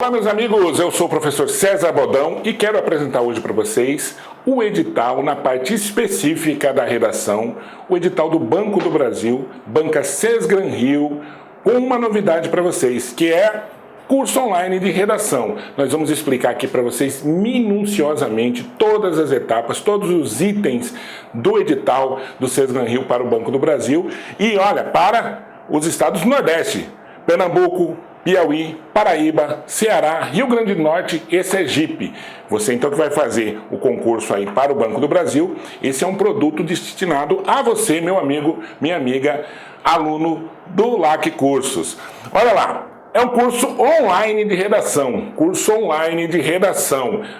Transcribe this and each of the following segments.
Olá, meus amigos, eu sou o professor César Bodão e quero apresentar hoje para vocês o edital na parte específica da redação, o edital do Banco do Brasil, Banca Sesgran-Rio, com uma novidade para vocês, que é curso online de redação. Nós vamos explicar aqui para vocês minuciosamente todas as etapas, todos os itens do edital do Sesgran-Rio para o Banco do Brasil e, olha, para os estados do Nordeste, Pernambuco, Piauí, Paraíba, Ceará, Rio Grande do Norte e Sergipe. Você então que vai fazer o concurso aí para o Banco do Brasil, esse é um produto destinado a você, meu amigo, minha amiga, aluno do LAC Cursos. Olha lá, é um curso online de redação,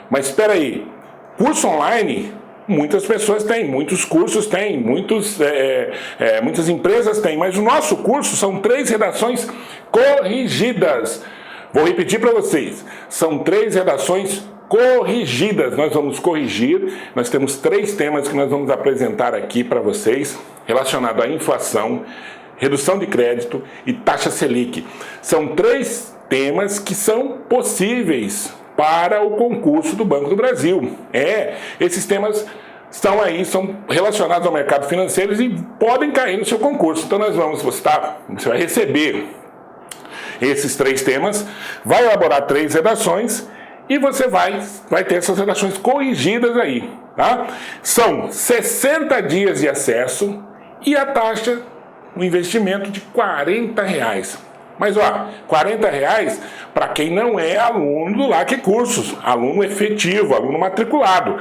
Mas espera aí, curso online? Muitas pessoas têm, muitos cursos têm, muitas empresas têm, mas o nosso curso são 3 redações corrigidas. Vou repetir para vocês, são 3 redações corrigidas. Nós vamos corrigir, nós temos 3 temas que nós vamos apresentar aqui para vocês, relacionado à inflação, redução de crédito e taxa Selic. São 3 temas que são possíveis para o concurso do Banco do Brasil. Esses temas estão aí, são relacionados ao mercado financeiro e podem cair no seu concurso. Então você vai receber esses 3 temas, vai elaborar 3 redações e você vai ter essas redações corrigidas aí, tá? São 60 dias de acesso e a taxa, o investimento de R$40. Mas, R$40 para quem não é aluno do LAC Cursos, aluno efetivo, aluno matriculado.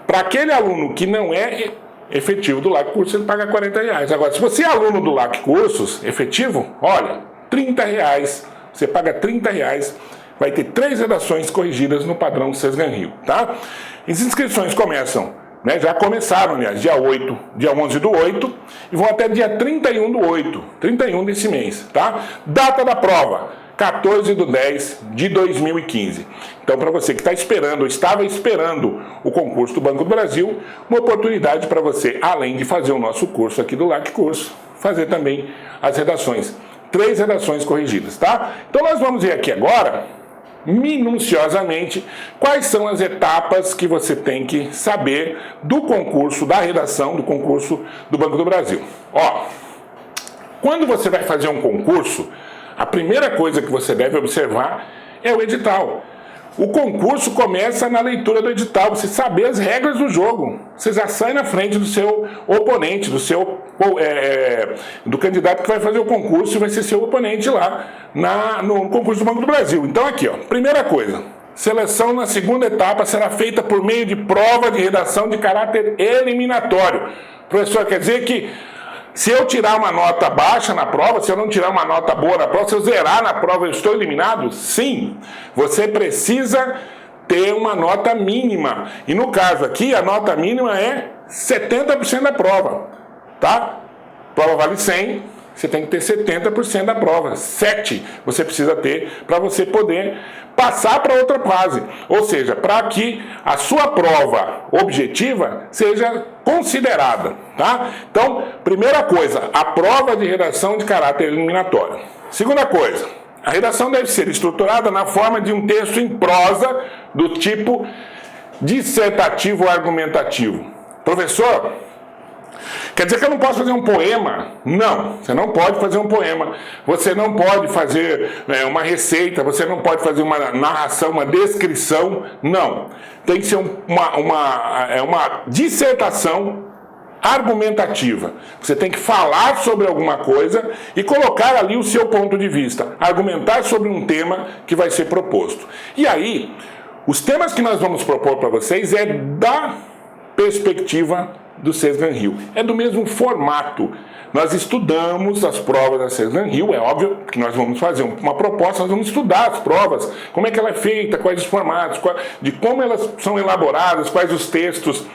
Para aquele aluno que não é efetivo do LAC Cursos, ele paga R$40. Agora, se você é aluno do LAC Cursos efetivo, olha, R$30. Você paga R$30, vai ter 3 redações corrigidas no padrão Sesgran-Rio, tá? As inscrições começam, já começaram, aliás, dia 11 do 8, e vão até dia 31 do 8, 31 desse mês, tá? Data da prova, 14 de 10 de 2015. Então, para você que está esperando, ou estava esperando o concurso do Banco do Brasil, uma oportunidade para você, além de fazer o nosso curso aqui do LAC Curso, fazer também as redações, 3 redações corrigidas, tá? Então, nós vamos ver aqui agora, minuciosamente, quais são as etapas que você tem que saber do concurso, da redação do concurso do Banco do Brasil. Quando você vai fazer um concurso, a primeira coisa que você deve observar é o edital. O concurso começa na leitura do edital, você saber as regras do jogo. Você já sai na frente do seu oponente, do candidato que vai fazer o concurso e vai ser seu oponente lá no concurso do Banco do Brasil. Então aqui, primeira coisa, seleção na segunda etapa será feita por meio de prova de redação de caráter eliminatório. Professor, quer dizer que se eu tirar uma nota baixa na prova, se eu não tirar uma nota boa na prova, se eu zerar na prova, eu estou eliminado? Sim, você precisa ter uma nota mínima. E no caso aqui, a nota mínima é 70% da prova, tá? Prova vale 100, você tem que ter 70% da prova. 7 você precisa ter para você poder passar para outra fase. Ou seja, para que a sua prova objetiva seja considerada, tá? Então, primeira coisa, a prova de redação de caráter eliminatório. Segunda coisa, a redação deve ser estruturada na forma de um texto em prosa do tipo dissertativo ou argumentativo. Professor, quer dizer que eu não posso fazer um poema? Não, você não pode fazer um poema. Você não pode fazer uma receita, você não pode fazer uma narração, uma descrição. Não. Tem que ser uma dissertação argumentativa. Você tem que falar sobre alguma coisa e colocar ali o seu ponto de vista. Argumentar sobre um tema que vai ser proposto. E aí, os temas que nós vamos propor para vocês é da perspectiva do Sesgran-Rio. É do mesmo formato. Nós estudamos as provas da Sesgran-Rio, é óbvio que nós vamos fazer uma proposta, nós vamos estudar as provas, como é que ela é feita, quais os formatos, de como elas são elaboradas, quais os textos.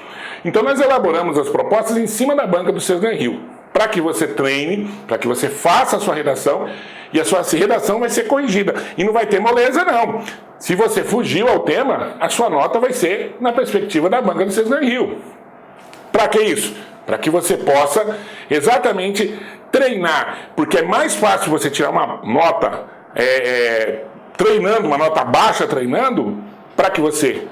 Então nós elaboramos as propostas em cima da banca do Sesgran-Rio, para que você treine, para que você faça a sua redação, e a sua redação vai ser corrigida. E não vai ter moleza, não. Se você fugiu ao tema, a sua nota vai ser na perspectiva da banca do Sesgran-Rio. Para que isso? Para que você possa exatamente treinar, porque é mais fácil você tirar uma nota treinando, uma nota baixa treinando, para que você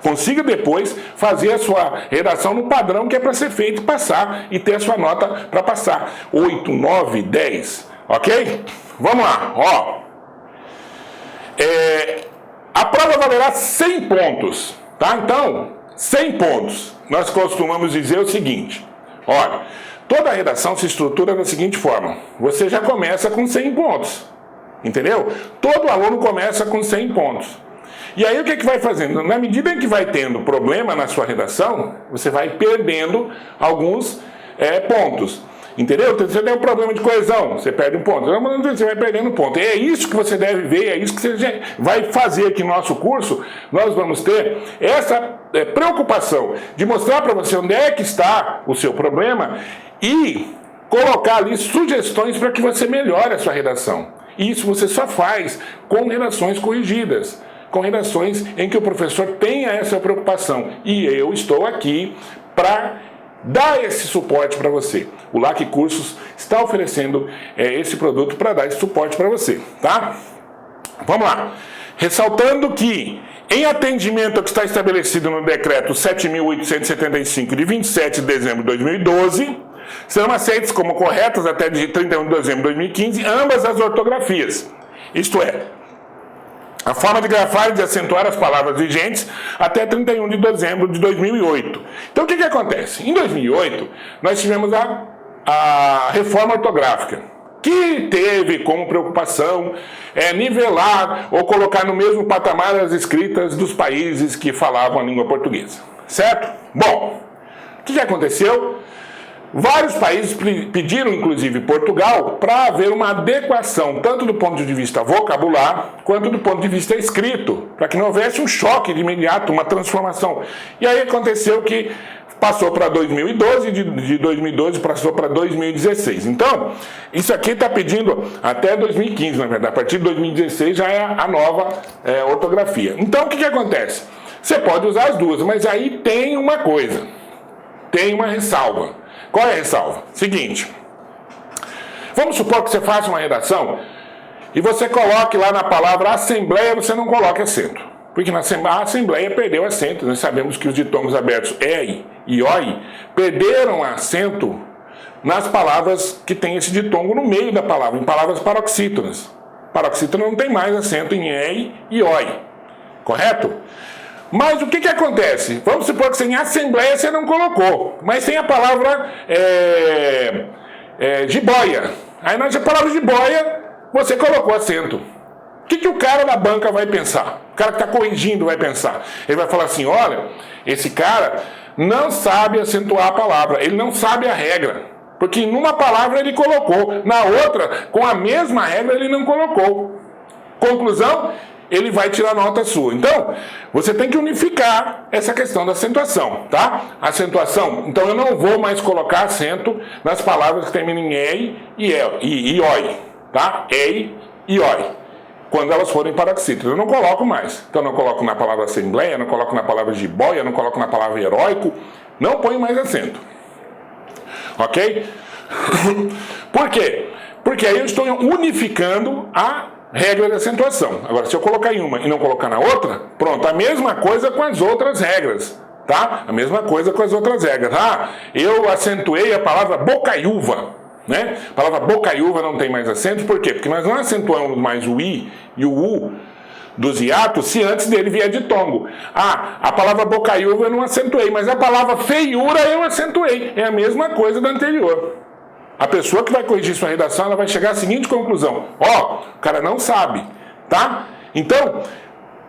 consiga depois fazer a sua redação no padrão que é para ser feito, passar e ter a sua nota para passar. 8, 9, 10, ok? Vamos lá, ó. A prova valerá 100 pontos, tá? Então, 100 pontos. Nós costumamos dizer o seguinte, olha, toda a redação se estrutura da seguinte forma, você já começa com 100 pontos, entendeu? Todo aluno começa com 100 pontos. E aí o que vai fazendo? Na medida em que vai tendo problema na sua redação, você vai perdendo alguns pontos. Entendeu? Você tem um problema de coesão, você perde um ponto. Você vai perdendo um ponto. E é isso que você deve ver, é isso que você vai fazer aqui no nosso curso. Nós vamos ter essa preocupação de mostrar para você onde é que está o seu problema e colocar ali sugestões para que você melhore a sua redação. Isso você só faz com redações corrigidas, com redações em que o professor tenha essa preocupação. E eu estou aqui para dar esse suporte para você. O LAC Cursos está oferecendo esse produto para dar esse suporte para você, tá? Vamos lá. Ressaltando que, em atendimento ao que está estabelecido no decreto 7.875 de 27 de dezembro de 2012, serão aceitas como corretas até de 31 de dezembro de 2015 ambas as ortografias. Isto é, a forma de grafar e de acentuar as palavras vigentes até 31 de dezembro de 2008. Então o que acontece? Em 2008, nós tivemos a reforma ortográfica, que teve como preocupação nivelar ou colocar no mesmo patamar as escritas dos países que falavam a língua portuguesa. Certo? Bom, o que aconteceu? Vários países pediram, inclusive Portugal, para haver uma adequação, tanto do ponto de vista vocabular, quanto do ponto de vista escrito, para que não houvesse um choque de imediato, uma transformação. E aí aconteceu que passou para 2012, de 2012 passou para 2016. Então, isso aqui está pedindo até 2015, na verdade. A partir de 2016 já é a nova ortografia. Então, o que acontece? Você pode usar as duas, mas aí tem uma coisa, tem uma ressalva. Qual é a ressalva? Seguinte, vamos supor que você faça uma redação e você coloque lá na palavra assembleia, você não coloque acento. Porque na assembleia perdeu acento. Nós sabemos que os ditongos abertos EI e OI perderam acento nas palavras que tem esse ditongo no meio da palavra, em palavras paroxítonas. Paroxítona não tem mais acento em EI e OI, correto? Mas o que acontece? Vamos supor que você em assembleia você não colocou, mas tem a palavra jiboia. Aí na palavra jiboia você colocou acento. O que o cara da banca vai pensar? O cara que está corrigindo vai pensar. Ele vai falar assim, olha, esse cara não sabe acentuar a palavra, ele não sabe a regra. Porque numa palavra ele colocou, na outra, com a mesma regra, ele não colocou. Conclusão, ele vai tirar nota sua. Então, você tem que unificar essa questão da acentuação, tá? Acentuação, então eu não vou mais colocar acento nas palavras que terminam em EI e OI, tá? EI e OI. Quando elas forem paroxítonas, eu não coloco mais. Então, eu não coloco na palavra assembleia, não coloco na palavra jiboia, não coloco na palavra heróico, não ponho mais acento. Ok? Por quê? Porque aí eu estou unificando a regra de acentuação. Agora, se eu colocar em uma e não colocar na outra, pronto, a mesma coisa com as outras regras, tá? A mesma coisa com as outras regras. Eu acentuei a palavra bocaiúva, né? A palavra bocaiúva não tem mais acento, por quê? Porque nós não acentuamos mais o I e o U dos hiatos se antes dele vier ditongo. A palavra bocaiúva eu não acentuei, mas a palavra feiura eu acentuei. É a mesma coisa da anterior. A pessoa que vai corrigir sua redação, ela vai chegar à seguinte conclusão. O cara não sabe, tá? Então,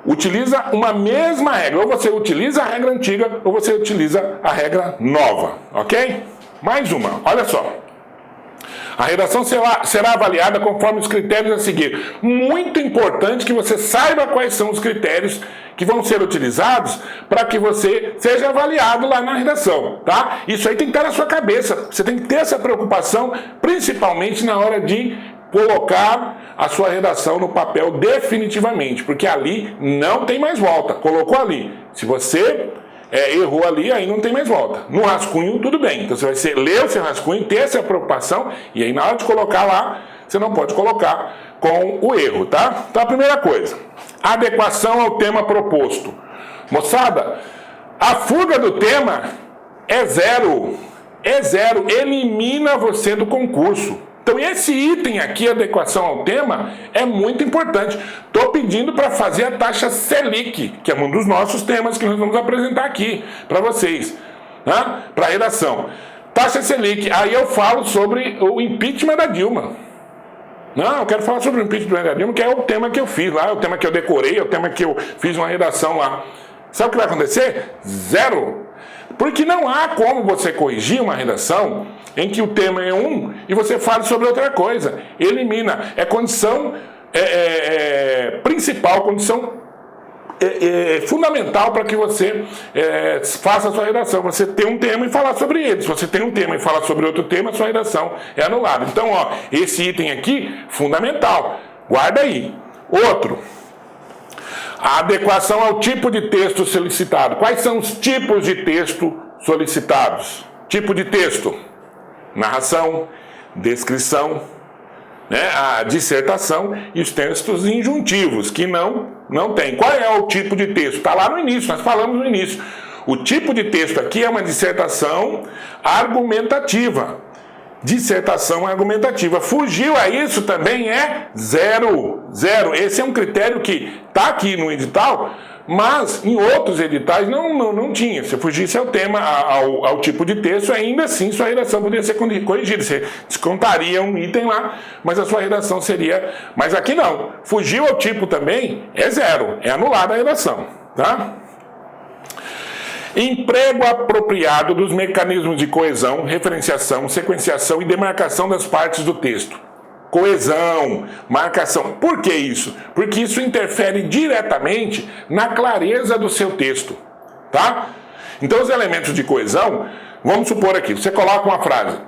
utiliza uma mesma regra. Ou você utiliza a regra antiga, ou você utiliza a regra nova, ok? Mais uma, olha só. A redação será avaliada conforme os critérios a seguir. Muito importante que você saiba quais são os critérios que vão ser utilizados para que você seja avaliado lá na redação, tá? Isso aí tem que estar na sua cabeça. Você tem que ter essa preocupação, principalmente na hora de colocar a sua redação no papel definitivamente, porque ali não tem mais volta. Colocou ali. Se você errou ali, aí não tem mais volta. No rascunho, tudo bem. Então você vai ler o seu rascunho, ter essa preocupação, e aí na hora de colocar lá, você não pode colocar com o erro, tá? Então a primeira coisa, adequação ao tema proposto. Moçada, a fuga do tema é zero, elimina você do concurso. Então esse item aqui, adequação ao tema, é muito importante. Estou pedindo para fazer a taxa Selic, que é um dos nossos temas que nós vamos apresentar aqui para vocês, tá? Para a redação. Taxa Selic, aí eu falo sobre o impeachment da Dilma. Não, eu quero falar sobre o impeachment da Dilma, que é o tema que eu fiz lá, é o tema que eu decorei, é o tema que eu fiz uma redação lá. Sabe o que vai acontecer? Zero. Porque não há como você corrigir uma redação em que o tema é um e você fale sobre outra coisa. Elimina. É condição principal, condição fundamental para que você faça a sua redação. Você tem um tema e falar sobre ele. Se você tem um tema e falar sobre outro tema, a sua redação é anulada. Então, ó, esse item aqui, fundamental. Guarda aí. Outro. A adequação ao tipo de texto solicitado. Quais são os tipos de texto solicitados? Tipo de texto: narração, descrição, né, a dissertação e os textos injuntivos, que não tem. Qual é o tipo de texto? Está lá no início, nós falamos no início. O tipo de texto aqui é uma dissertação argumentativa. Dissertação argumentativa. Fugiu a isso também é zero. Esse é um critério que está aqui no edital, mas em outros editais não tinha. Se fugisse ao tema, ao tipo de texto, ainda assim sua redação poderia ser corrigida. Você descontaria um item lá, mas a sua redação seria... Mas aqui não. Fugiu ao tipo também é zero. É anulada a redação. Tá? Emprego apropriado dos mecanismos de coesão, referenciação, sequenciação e demarcação das partes do texto. Coesão, marcação. Por que isso? Porque isso interfere diretamente na clareza do seu texto, tá? Então os elementos de coesão, vamos supor aqui, você coloca uma frase: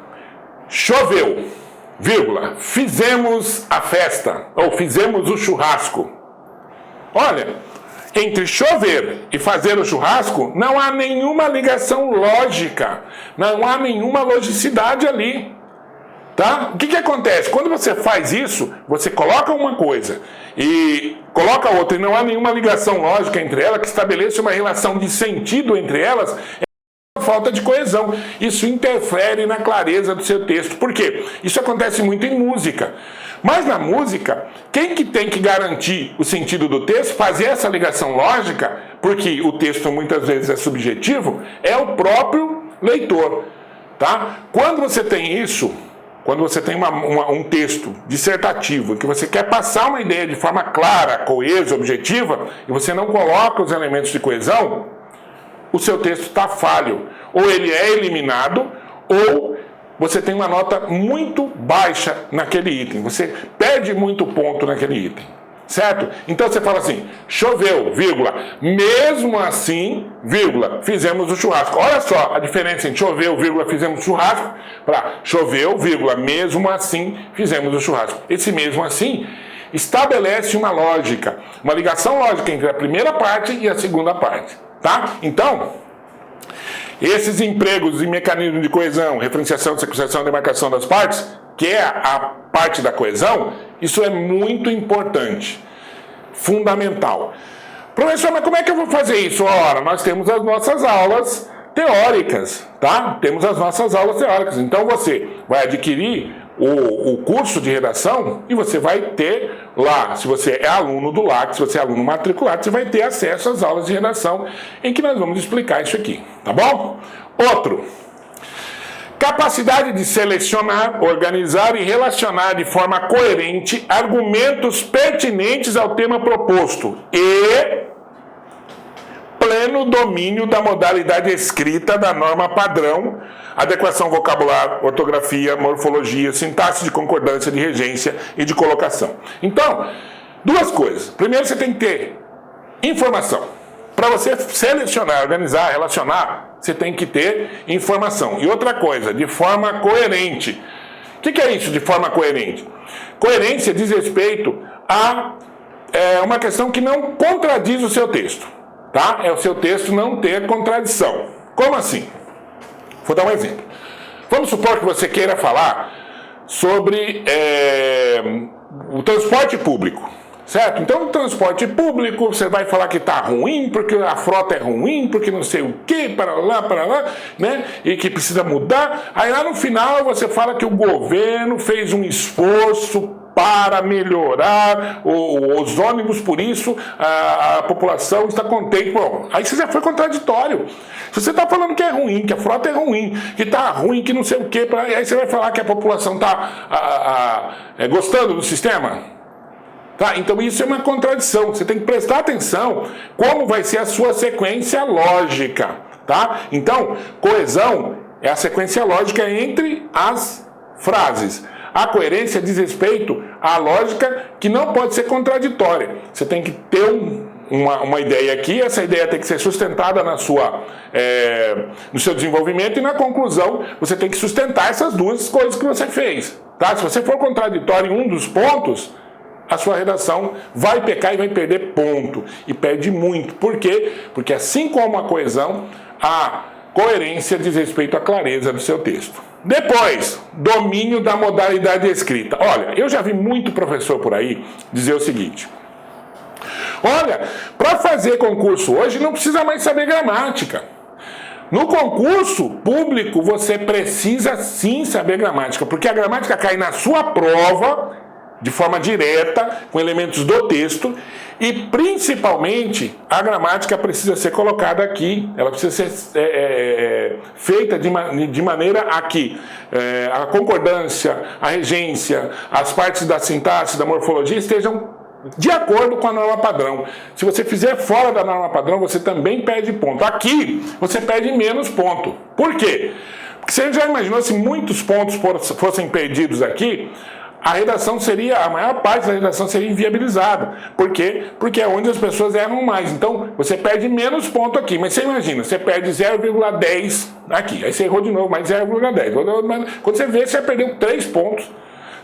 choveu, vírgula, fizemos a festa, ou fizemos o churrasco. Olha, entre chover e fazer o churrasco, não há nenhuma ligação lógica, não há nenhuma logicidade ali, tá? O que acontece? Quando você faz isso, você coloca uma coisa e coloca outra e não há nenhuma ligação lógica entre elas, que estabeleça uma relação de sentido entre elas, é falta de coesão. Isso interfere na clareza do seu texto. Por quê? Isso acontece muito em música. Mas na música, quem que tem que garantir o sentido do texto, fazer essa ligação lógica, porque o texto muitas vezes é subjetivo, é o próprio leitor, tá? Quando você tem isso, quando você tem um texto dissertativo, que você quer passar uma ideia de forma clara, coesa, objetiva, e você não coloca os elementos de coesão, o seu texto está falho. Ou ele é eliminado, ou você tem uma nota muito baixa naquele item. Você perde muito ponto naquele item. Certo? Então você fala assim: choveu, vírgula, mesmo assim, vírgula, fizemos o churrasco. Olha só a diferença entre choveu, vírgula, fizemos o churrasco, para choveu, vírgula, mesmo assim, fizemos o churrasco. Esse mesmo assim estabelece uma lógica, uma ligação lógica entre a primeira parte e a segunda parte. Tá? Então, esses empregos e mecanismos de coesão, referenciação, sequenciação e demarcação das partes, que é a parte da coesão, isso é muito importante, fundamental. Professor, mas como é que eu vou fazer isso? Ora, nós temos as nossas aulas teóricas, tá? Temos as nossas aulas teóricas. Então você vai adquirir o curso de redação e você vai ter lá, se você é aluno do LAC, se você é aluno matriculado, você vai ter acesso às aulas de redação em que nós vamos explicar isso aqui, tá bom? Outro. Capacidade de selecionar, organizar e relacionar de forma coerente argumentos pertinentes ao tema proposto e pleno domínio da modalidade escrita da norma padrão, adequação vocabular, ortografia, morfologia, sintaxe de concordância, de regência e de colocação. Então, duas coisas. Primeiro, você tem que ter informação. Para você selecionar, organizar, relacionar, você tem que ter informação. E outra coisa, de forma coerente. O que é isso de forma coerente? Coerência diz respeito a uma questão que não contradiz o seu texto. Tá? É o seu texto não ter contradição. Como assim? Vou dar um exemplo. Vamos supor que você queira falar sobre o transporte público. Certo? Então, o transporte público, você vai falar que está ruim, porque a frota é ruim, porque não sei o que, para lá, né? E que precisa mudar. Aí lá no final você fala que o governo fez um esforço para melhorar os ônibus, por isso a população está contente. Bom, aí você já foi contraditório. Se você está falando que é ruim, que a frota é ruim, que está ruim, que não sei o que, aí você vai falar que a população está gostando do sistema? Tá? Então isso é uma contradição, você tem que prestar atenção como vai ser a sua sequência lógica. Tá? Então, coesão é a sequência lógica entre as frases. A coerência diz respeito à lógica que não pode ser contraditória. Você tem que ter uma ideia aqui, essa ideia tem que ser sustentada no seu desenvolvimento, e na conclusão você tem que sustentar essas duas coisas que você fez. Tá? Se você for contraditório em um dos pontos, a sua redação vai pecar e vai perder ponto. E perde muito. Por quê? Porque assim como a coesão, a coerência diz respeito à clareza do seu texto. Depois, domínio da modalidade escrita. Olha, eu já vi muito professor por aí dizer o seguinte: olha, para fazer concurso hoje não precisa mais saber gramática. No concurso público você precisa sim saber gramática, porque a gramática cai na sua prova de forma direta, com elementos do texto, e principalmente a gramática precisa ser colocada aqui, ela precisa ser feita de maneira a que a concordância, a regência, as partes da sintaxe, da morfologia estejam de acordo com a norma padrão. Se você fizer fora da norma padrão, você também perde ponto. Aqui, você perde menos ponto. Por quê? Porque você já imaginou se muitos pontos fossem perdidos aqui, a maior parte da redação seria inviabilizada. Por quê? Porque é onde as pessoas erram mais. Então, você perde menos ponto aqui. Mas você imagina, você perde 0,10 aqui. Aí você errou de novo, mais 0,10. Quando você vê, você perdeu 3 pontos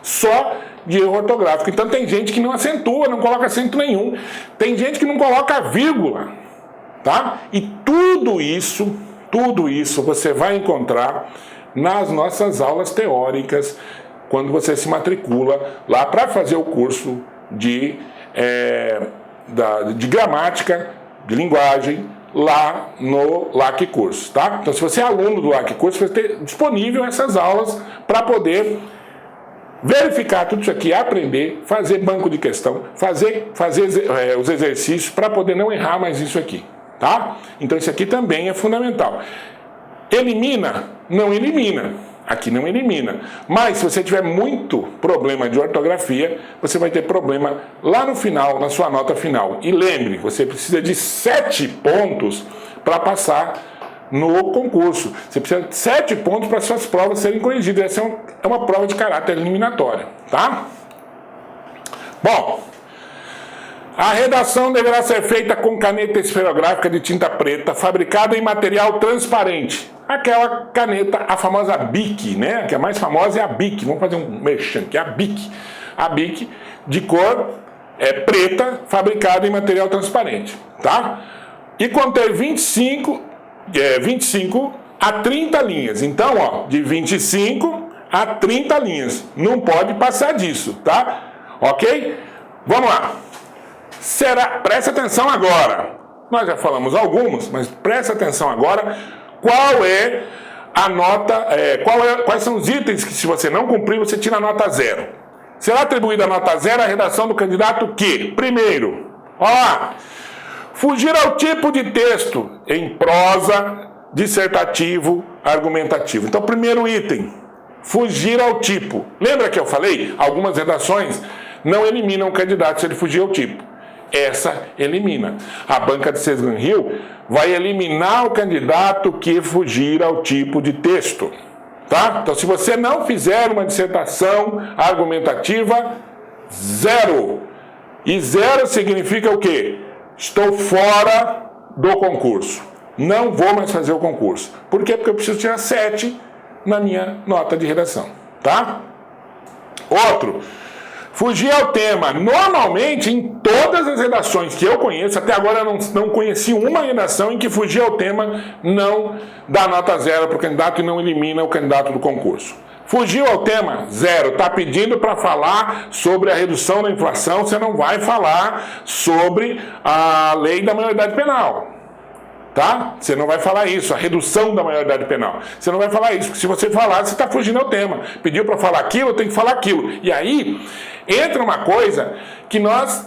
só de erro ortográfico. Então, tem gente que não acentua, não coloca acento nenhum. Tem gente que não coloca vírgula. Tá? E tudo isso você vai encontrar nas nossas aulas teóricas, quando você se matricula lá para fazer o curso de gramática, de linguagem, lá no LAC Cursos, tá? Então, se você é aluno do LAC Cursos, você vai ter disponível essas aulas para poder verificar tudo isso aqui, aprender, fazer banco de questão, fazer os exercícios para poder não errar mais isso aqui, tá? Então, isso aqui também é fundamental. Elimina? Não elimina. Aqui não elimina. Mas se você tiver muito problema de ortografia, você vai ter problema lá no final, na sua nota final. E lembre, você precisa de 7 pontos para passar no concurso. Você precisa de 7 pontos para suas provas serem corrigidas. Essa é uma prova de caráter eliminatória, tá? Bom, a redação deverá ser feita com caneta esferográfica de tinta preta, fabricada em material transparente. Aquela caneta, a famosa Bic, né? Que a mais famosa é a Bic. Vamos fazer um merchan, que é a Bic. A Bic de cor preta, fabricada em material transparente, tá? E conter 25 a 30 linhas. Então, ó, de 25 a 30 linhas. Não pode passar disso, tá? Ok? Vamos lá. Presta atenção agora. Nós já falamos alguns, mas presta atenção agora. Qual é a nota, quais são os itens que, se você não cumprir, você tira a nota 0? Será atribuída a nota 0 à redação do candidato que, primeiro, ó lá, fugir ao tipo de texto em prosa, dissertativo, argumentativo. Então, primeiro item, fugir ao tipo. Lembra que eu falei? Algumas redações não eliminam o candidato se ele fugir ao tipo. Essa elimina. A banca de Sesgan Hill vai eliminar o candidato que fugir ao tipo de texto. Tá? Então, se você não fizer uma dissertação argumentativa, 0. E 0 significa o quê? Estou fora do concurso. Não vou mais fazer o concurso. Por quê? Porque eu preciso tirar 7 na minha nota de redação. Tá? Outro. Fugir ao tema. Normalmente, em todas as redações que eu conheço, até agora eu não conheci uma redação em que fugir ao tema não dá nota 0 para o candidato e não elimina o candidato do concurso. Fugiu ao tema? Zero. Está pedindo para falar sobre a redução da inflação, você não vai falar sobre a lei da maioridade penal. Tá? Você não vai falar isso, a redução da maioridade penal. Você não vai falar isso, porque se você falar, você está fugindo ao tema. Pediu para falar aquilo, eu tenho que falar aquilo. E aí, entra uma coisa que nós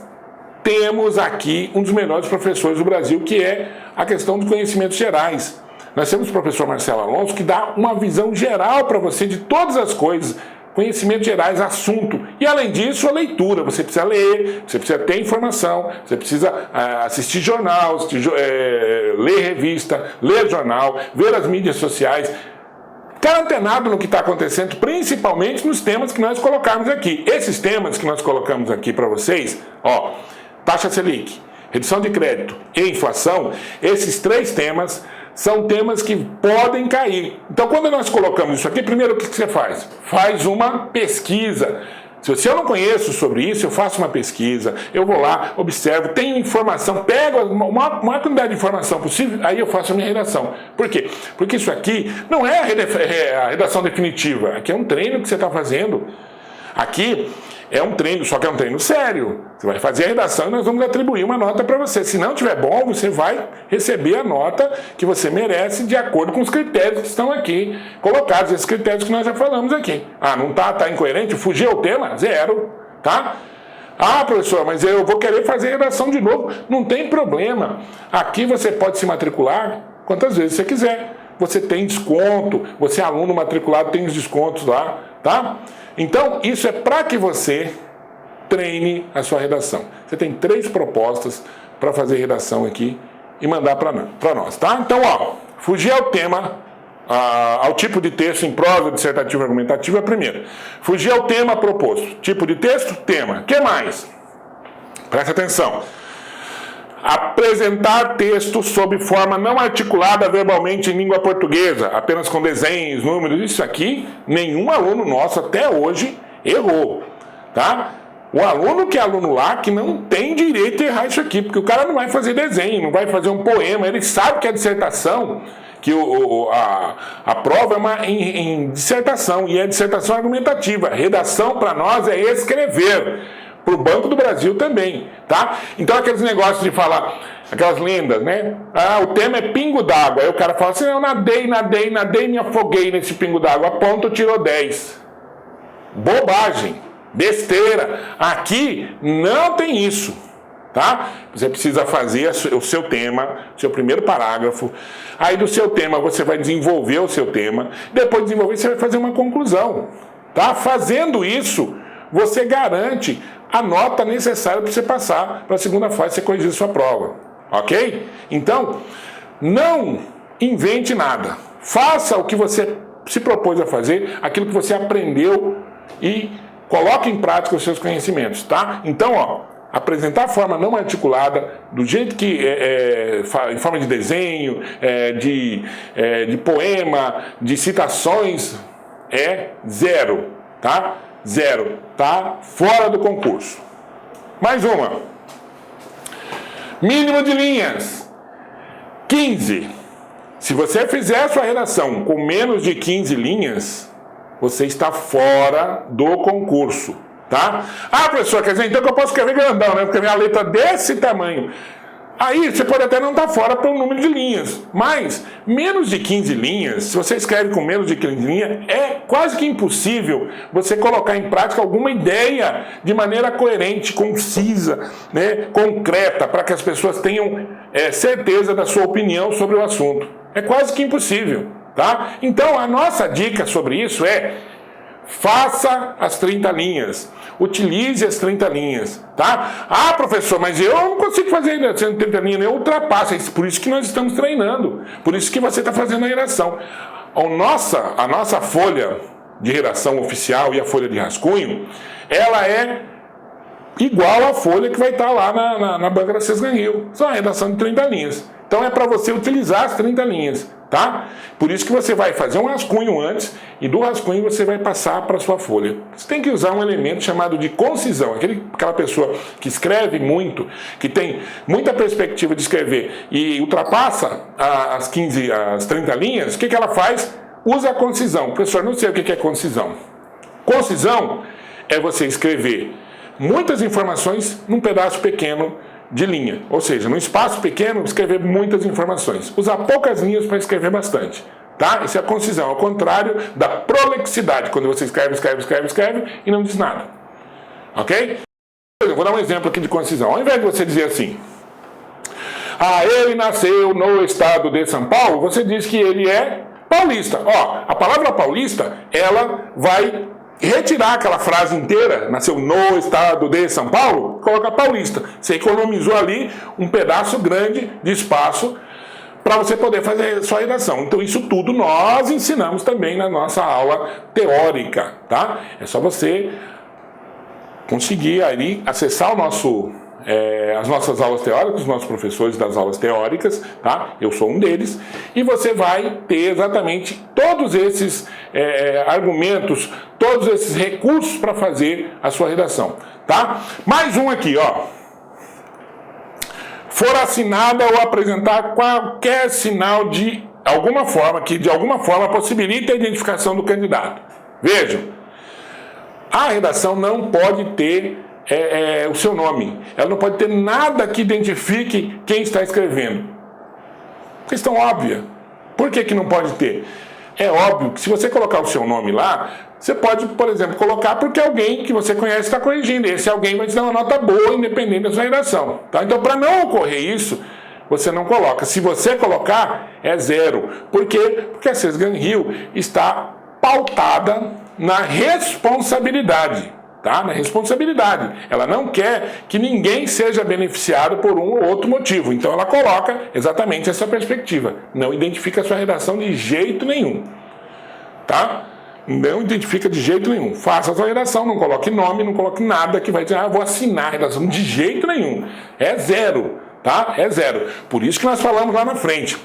temos aqui um dos melhores professores do Brasil, que é a questão dos conhecimentos gerais. Nós temos o professor Marcelo Alonso, que dá uma visão geral para você de todas as coisas, conhecimentos gerais, assunto. E além disso, a leitura. Você precisa ler, você precisa ter informação, você precisa assistir jornal, ler revista, ler jornal, ver as mídias sociais. Ficar antenado no que está acontecendo, principalmente nos temas que nós colocamos aqui. Esses temas que nós colocamos aqui para vocês, ó, taxa Selic, redução de crédito e inflação, esses 3 temas são temas que podem cair. Então, quando nós colocamos isso aqui, primeiro o que você faz? Faz uma pesquisa. Se eu não conheço sobre isso, eu faço uma pesquisa, eu vou lá, observo, tenho informação, pego a maior quantidade de informação possível, aí eu faço a minha redação. Por quê? Porque isso aqui não é a redação definitiva, aqui é um treino que você está fazendo. Aqui é um treino, só que é um treino sério. Você vai fazer a redação e nós vamos atribuir uma nota para você. Se não estiver bom, você vai receber a nota que você merece de acordo com os critérios que estão aqui colocados, esses critérios que nós já falamos aqui. Ah, não tá incoerente? Fugiu ao tema? Zero, tá? Ah, professor, mas eu vou querer fazer redação de novo. Não tem problema. Aqui você pode se matricular quantas vezes você quiser. Você tem desconto, você é aluno matriculado, tem os descontos lá, tá? Então, isso é para que você treine a sua redação. Você tem 3 propostas para fazer redação aqui e mandar para nós, tá? Então, ó, fugir ao tema, ao tipo de texto em prosa, dissertativa e argumentativa é primeiro. Fugir ao tema proposto. Tipo de texto, tema. O que mais? Presta atenção. Apresentar texto sob forma não articulada verbalmente em língua portuguesa, apenas com desenhos, números, isso aqui, nenhum aluno nosso até hoje errou, tá? O aluno que é aluno lá, que não tem direito a errar isso aqui, porque o cara não vai fazer desenho, não vai fazer um poema, ele sabe que a dissertação, que a prova é em dissertação, e é dissertação argumentativa. Redação para nós é escrever. Para o Banco do Brasil também, tá? Então aqueles negócios de falar, aquelas lendas, né? Ah, o tema é pingo d'água. Aí o cara fala assim, eu nadei, me afoguei nesse pingo d'água. A ponta tirou 10. Bobagem, besteira. Aqui não tem isso, tá? Você precisa fazer o seu tema, seu primeiro parágrafo. Aí do seu tema você vai desenvolver o seu tema. Depois de desenvolver você vai fazer uma conclusão, tá? Fazendo isso, você garante a nota necessária para você passar para a segunda fase, você corrigir sua prova, ok? Então, não invente nada. Faça o que você se propôs a fazer, aquilo que você aprendeu e coloque em prática os seus conhecimentos, tá? Então, ó, apresentar a forma não articulada, do jeito que em forma de desenho, de poema, de citações, é zero, tá? Zero, tá fora do concurso. Mais uma. Mínimo de linhas, 15. Se você fizer a sua redação com menos de 15 linhas, você está fora do concurso, tá? Ah, professor, quer dizer então que eu posso escrever grandão, né? Porque a minha letra é desse tamanho. Aí você pode até não estar fora pelo número de linhas, mas menos de 15 linhas, se você escreve com menos de 15 linhas, é quase que impossível você colocar em prática alguma ideia de maneira coerente, concisa, né, concreta, para que as pessoas tenham certeza da sua opinião sobre o assunto. É quase que impossível, tá? Então a nossa dica sobre isso é: faça as 30 linhas. Utilize as 30 linhas, tá? Ah, professor, mas eu não consigo fazer 30 linhas, eu ultrapasso. É por isso que nós estamos treinando. Por isso que você está fazendo a redação. A nossa folha de redação oficial e a folha de rascunho, ela é igual à folha que vai estar lá na banca da Sesgan Rio. Só a redação de 30 linhas. Então é para você utilizar as 30 linhas, tá? Por isso que você vai fazer um rascunho antes e do rascunho você vai passar para a sua folha. Você tem que usar um elemento chamado de concisão. Aquela pessoa que escreve muito, que tem muita perspectiva de escrever e ultrapassa as 30 linhas, o que ela faz? usa a concisão. Professor, não sei o que é concisão. Concisão é você escrever muitas informações num pedaço pequeno de linha. Ou seja, num espaço pequeno, escrever muitas informações. Usar poucas linhas para escrever bastante. Tá? Isso é a concisão, ao contrário da prolixidade, quando você escreve e não diz nada. Ok? Eu vou dar um exemplo aqui de concisão. Ao invés de você dizer assim, ele nasceu no estado de São Paulo, você diz que ele é paulista. A palavra paulista, ela vai retirar aquela frase inteira, nasceu no estado de São Paulo, coloca paulista. Você economizou ali um pedaço grande de espaço para você poder fazer sua redação. Então isso tudo nós ensinamos também na nossa aula teórica, tá? É só você conseguir aí acessar as nossas aulas teóricas, os nossos professores das aulas teóricas, tá? Eu sou um deles, e você vai ter exatamente todos esses argumentos, todos esses recursos para fazer a sua redação, tá? Mais um aqui, For assinada ou apresentar qualquer sinal de alguma forma, que de alguma forma possibilite a identificação do candidato. Vejam, a redação não pode ter o seu nome. Ela não pode ter nada que identifique quem está escrevendo. Questão óbvia. Por que não pode ter? É óbvio que se você colocar o seu nome lá, você pode, por exemplo, colocar porque alguém que você conhece está corrigindo. Esse alguém vai te dar uma nota boa, independente da sua redação. Tá? Então, para não ocorrer isso, você não coloca. Se você colocar, é 0. Por quê? Porque a Sesgan Rio está pautada na responsabilidade. Tá? Na responsabilidade. Ela não quer que ninguém seja beneficiado por um ou outro motivo. Então ela coloca exatamente essa perspectiva. Não identifica a sua redação de jeito nenhum. Tá? Não identifica de jeito nenhum. Faça a sua redação, não coloque nome, não coloque nada que vai dizer, vou assinar a redação. De jeito nenhum. É 0. Tá? É 0. Por isso que nós falamos lá na frente.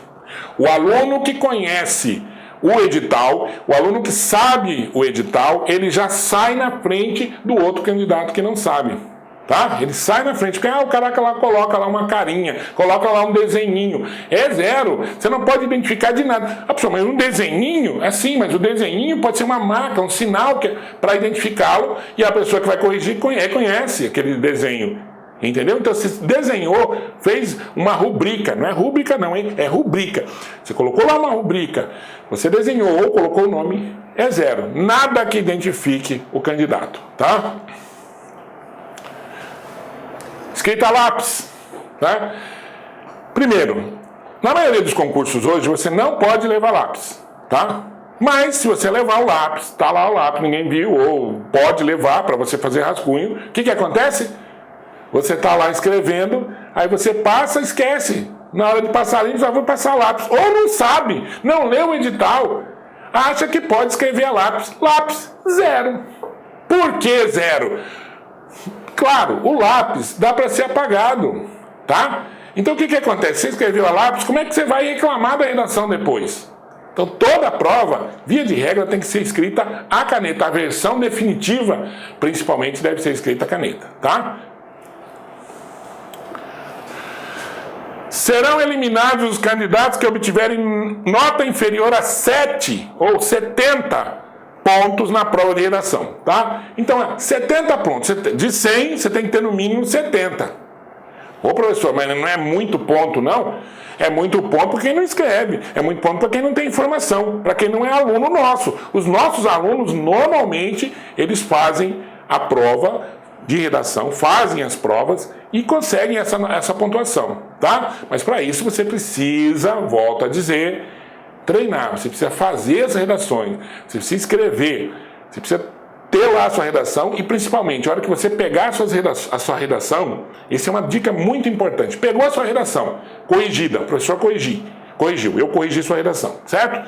O aluno que conhece o edital, o aluno que sabe o edital, ele já sai na frente do outro candidato que não sabe. Tá? Ele sai na frente, porque o caraca lá coloca lá uma carinha, coloca lá um desenhinho. É 0. Você não pode identificar de nada. Pessoal, mas um desenhinho, assim, mas o desenhinho pode ser uma marca, um sinal para identificá-lo, e a pessoa que vai corrigir conhece aquele desenho. Entendeu? Então você desenhou, fez uma rubrica, não é rúbrica não, hein? É rubrica. Você colocou lá uma rubrica, você desenhou ou colocou o nome, é 0. Nada que identifique o candidato, tá? Escrita a lápis, tá? Primeiro, na maioria dos concursos hoje você não pode levar lápis, tá? Mas se você levar o lápis, tá lá o lápis, ninguém viu, ou pode levar para você fazer rascunho, o que acontece? Você está lá escrevendo, aí você passa e esquece. Na hora de passar ali, já vou passar lápis. Ou não sabe, não lê o edital, acha que pode escrever a lápis. Lápis, 0. Por que 0? Claro, o lápis dá para ser apagado, tá? Então o que acontece? Você escreveu a lápis, como é que você vai reclamar da redação depois? Então toda a prova, via de regra, tem que ser escrita a caneta. A versão definitiva, principalmente, deve ser escrita a caneta, tá? Serão eliminados os candidatos que obtiverem nota inferior a 7 ou 70 pontos na prova de redação, tá? Então, 70 pontos. De 100, você tem que ter no mínimo 70. Ô, professor, mas não é muito ponto, não? É muito ponto para quem não escreve. É muito ponto para quem não tem informação. Para quem não é aluno nosso. Os nossos alunos, normalmente, eles fazem a prova de redação, fazem as provas e conseguem essa pontuação, tá? Mas para isso você precisa, volto a dizer, treinar, você precisa fazer as redações, você precisa escrever, você precisa ter lá a sua redação e principalmente, a hora que você pegar a sua redação, essa é uma dica muito importante, pegou a sua redação, corrigida, o professor corrigiu, eu corrigi sua redação, certo?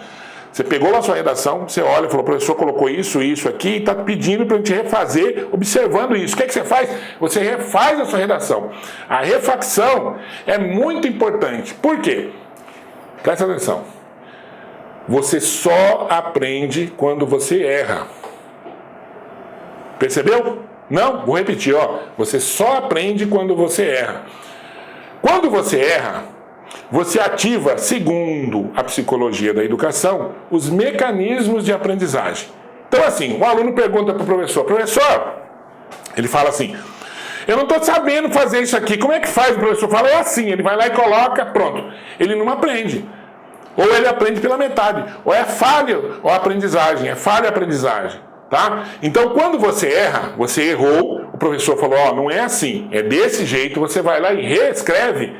Você pegou lá a sua redação, você olha e falou, professor colocou isso aqui, e está pedindo para a gente refazer, observando isso. O que você faz? Você refaz a sua redação. A refacção é muito importante. Por quê? Presta atenção. Você só aprende quando você erra. Percebeu? Não? Vou repetir, ó. Você só aprende quando você erra. Quando você erra, você ativa, segundo a psicologia da educação, os mecanismos de aprendizagem. Então, assim, o aluno pergunta para o professor, ele fala assim, eu não estou sabendo fazer isso aqui, como é que faz? O professor fala, é assim, ele vai lá e coloca, pronto. Ele não aprende. Ou ele aprende pela metade. Ou é falha ou aprendizagem, é falha a aprendizagem. Tá? Então, quando você erra, você errou, o professor falou, ó, não é assim, é desse jeito, você vai lá e reescreve,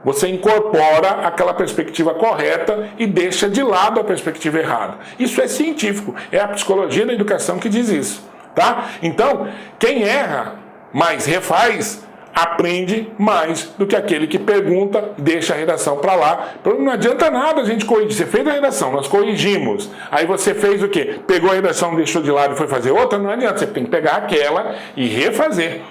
você incorpora aquela perspectiva correta e deixa de lado a perspectiva errada. Isso é científico, é a psicologia da educação que diz isso. Tá? Então, quem erra, mas refaz, aprende mais do que aquele que pergunta, deixa a redação para lá. Não adianta nada a gente corrigir. Você fez a redação, nós corrigimos. Aí você fez o quê? Pegou a redação, deixou de lado e foi fazer outra? Não adianta. Você tem que pegar aquela e refazer.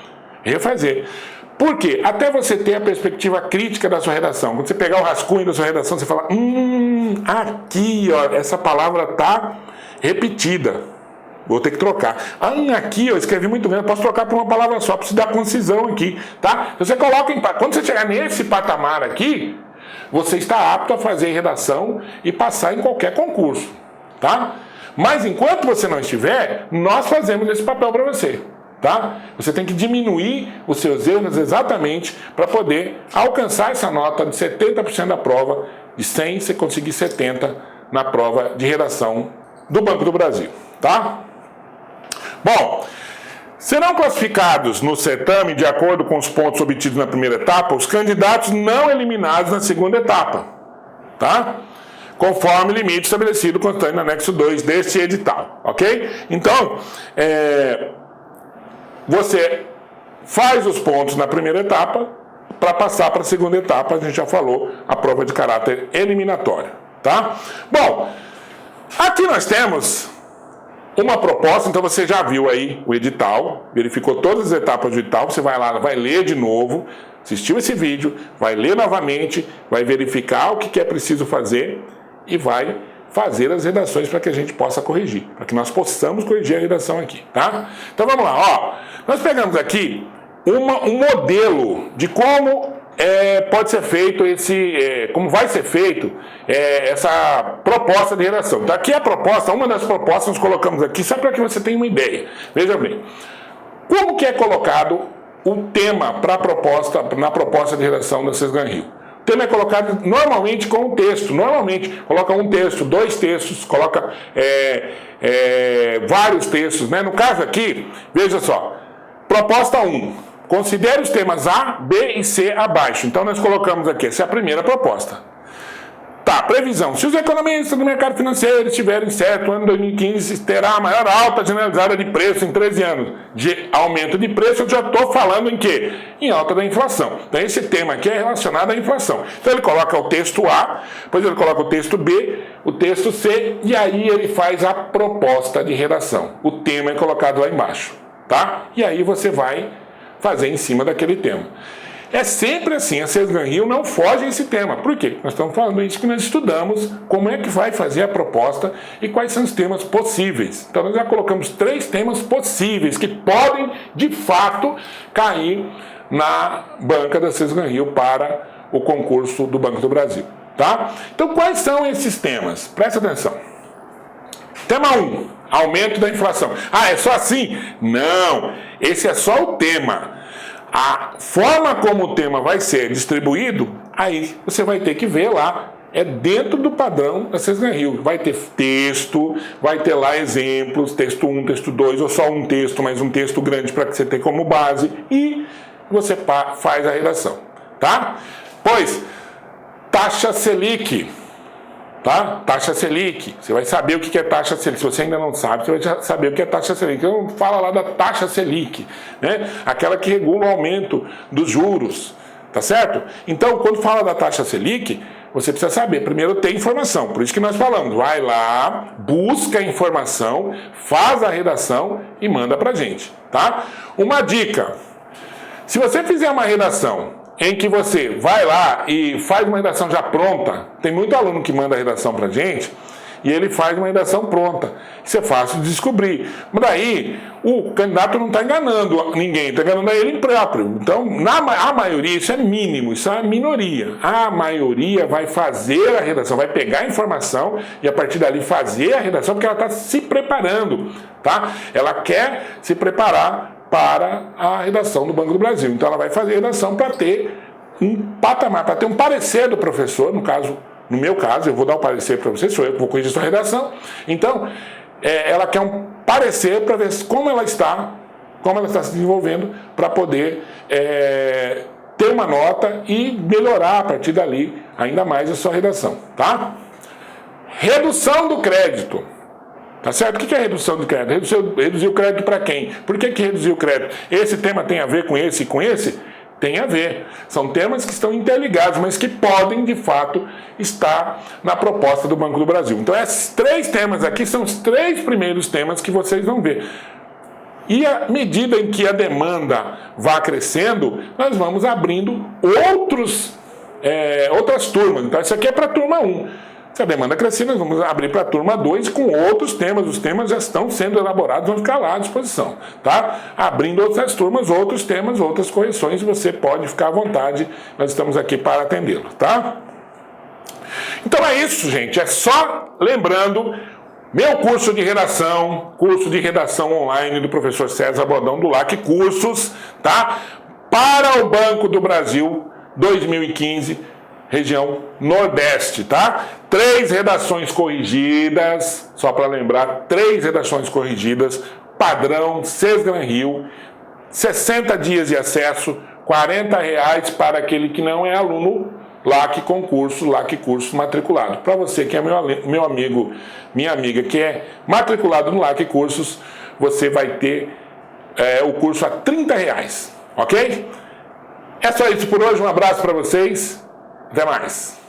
Por quê? Até você ter a perspectiva crítica da sua redação. Quando você pegar o rascunho da sua redação, você fala, aqui, ó, essa palavra tá repetida. Vou ter que trocar. Aqui eu escrevi muito bem, eu posso trocar por uma palavra só, preciso dar concisão aqui, tá? Você coloca quando você chegar nesse patamar aqui, você está apto a fazer redação e passar em qualquer concurso, tá? Mas enquanto você não estiver, nós fazemos esse papel para você, tá? Você tem que diminuir os seus erros exatamente para poder alcançar essa nota de 70% da prova, de 100 você conseguir 70 na prova de redação do Banco do Brasil, tá? Bom, serão classificados no certame de acordo com os pontos obtidos na primeira etapa os candidatos não eliminados na segunda etapa, tá? Conforme limite estabelecido constante no anexo 2 deste edital, ok? Então, você faz os pontos na primeira etapa para passar para a segunda etapa, a gente já falou, a prova de caráter eliminatório, tá? Bom, aqui nós temos uma proposta, então você já viu aí o edital, verificou todas as etapas do edital, você vai lá, vai ler de novo, assistiu esse vídeo, vai ler novamente, vai verificar o que é preciso fazer e vai fazer as redações para que a gente possa corrigir, para que nós possamos corrigir a redação aqui, tá? Então vamos lá, ó, nós pegamos aqui um modelo de como pode ser feito como vai ser feito essa proposta de redação. Então aqui a proposta, uma das propostas nós colocamos aqui, só para que você tenha uma ideia. Veja bem, como que é colocado o tema na proposta de redação da Sesgan Rio? O tema é colocado normalmente com um texto, coloca um texto, dois textos, coloca vários textos, né? No caso aqui, veja só, proposta 1. Considere os temas A, B e C abaixo. Então nós colocamos aqui, essa é a primeira proposta. Tá, previsão. Se os economistas do mercado financeiro estiverem certo, o ano 2015 terá a maior alta generalizada de preço em 13 anos. De aumento de preço, eu já estou falando em quê? Em alta da inflação. Então esse tema aqui é relacionado à inflação. Então ele coloca o texto A, depois ele coloca o texto B, o texto C, e aí ele faz a proposta de redação. O tema é colocado lá embaixo, tá? E aí você vai fazer em cima daquele tema. É sempre assim, a Sesgan Rio não foge a esse tema. Por quê? Nós estamos falando isso que nós estudamos, como é que vai fazer a proposta e quais são os temas possíveis. Então nós já colocamos 3 temas possíveis que podem, de fato, cair na banca da Sesgan Rio para o concurso do Banco do Brasil. Tá? Então quais são esses temas? Presta atenção. Tema 1, aumento da inflação. Ah, é só assim? Não, esse é só o tema. A forma como o tema vai ser distribuído, aí você vai ter que ver lá, é dentro do padrão da Sesgan Rio. Vai ter texto, vai ter lá exemplos, texto 1, texto 2, ou só um texto, mas um texto grande para que você tenha como base, e você faz a redação, tá? Pois, taxa Selic. Tá? Taxa Selic, você vai saber o que é taxa Selic. Se você ainda não sabe, você vai saber o que é taxa Selic. Então fala lá da taxa Selic, né? Aquela que regula o aumento dos juros, tá certo? Então quando fala da taxa Selic, você precisa saber, primeiro ter informação, por isso que nós falamos, vai lá, busca a informação, faz a redação e manda pra gente, tá? Uma dica, se você fizer uma redação em que você vai lá e faz uma redação já pronta, tem muito aluno que manda a redação pra gente, e ele faz uma redação pronta. Isso é fácil de descobrir. Mas daí, o candidato não está enganando ninguém, está enganando a ele próprio. Então, a maioria, isso é mínimo, isso é a minoria. A maioria vai fazer a redação, vai pegar a informação e a partir dali fazer a redação, porque ela está se preparando, tá? Ela quer se preparar para a redação do Banco do Brasil. Então, ela vai fazer a redação para ter um patamar, para ter um parecer do professor, no meu caso, eu vou dar o parecer para você, sou eu que vou corrigir sua redação. Então, ela quer um parecer para ver como ela está se desenvolvendo, para poder ter uma nota e melhorar a partir dali ainda mais a sua redação, tá? Redução do crédito. Tá certo? O que é redução do crédito? Reduzir o crédito para quem? Por que reduzir o crédito? Esse tema tem a ver com esse e com esse? Tem a ver. São temas que estão interligados, mas que podem, de fato, estar na proposta do Banco do Brasil. Então, esses 3 temas aqui são os 3 primeiros temas que vocês vão ver. E à medida em que a demanda vá crescendo, nós vamos abrindo outras turmas. Então, isso aqui é para a turma 1. Se a demanda crescer, nós vamos abrir para a turma 2 com outros temas. Os temas já estão sendo elaborados, vão ficar lá à disposição, tá? Abrindo outras turmas, outros temas, outras correções, você pode ficar à vontade. Nós estamos aqui para atendê-lo, tá? Então é isso, gente. É só lembrando, meu curso de redação online do professor César Bodão do LAC Cursos, tá? Para o Banco do Brasil 2015, região Nordeste, tá? 3 redações corrigidas, só para lembrar, 3 redações corrigidas, padrão Sesgran Rio, 60 dias de acesso, R$40 para aquele que não é aluno LAC Concurso, LAC Curso matriculado. Para você que é meu amigo, minha amiga, que é matriculado no LAC Cursos, você vai ter o curso a R$30, ok? É só isso por hoje, um abraço para vocês. Até mais.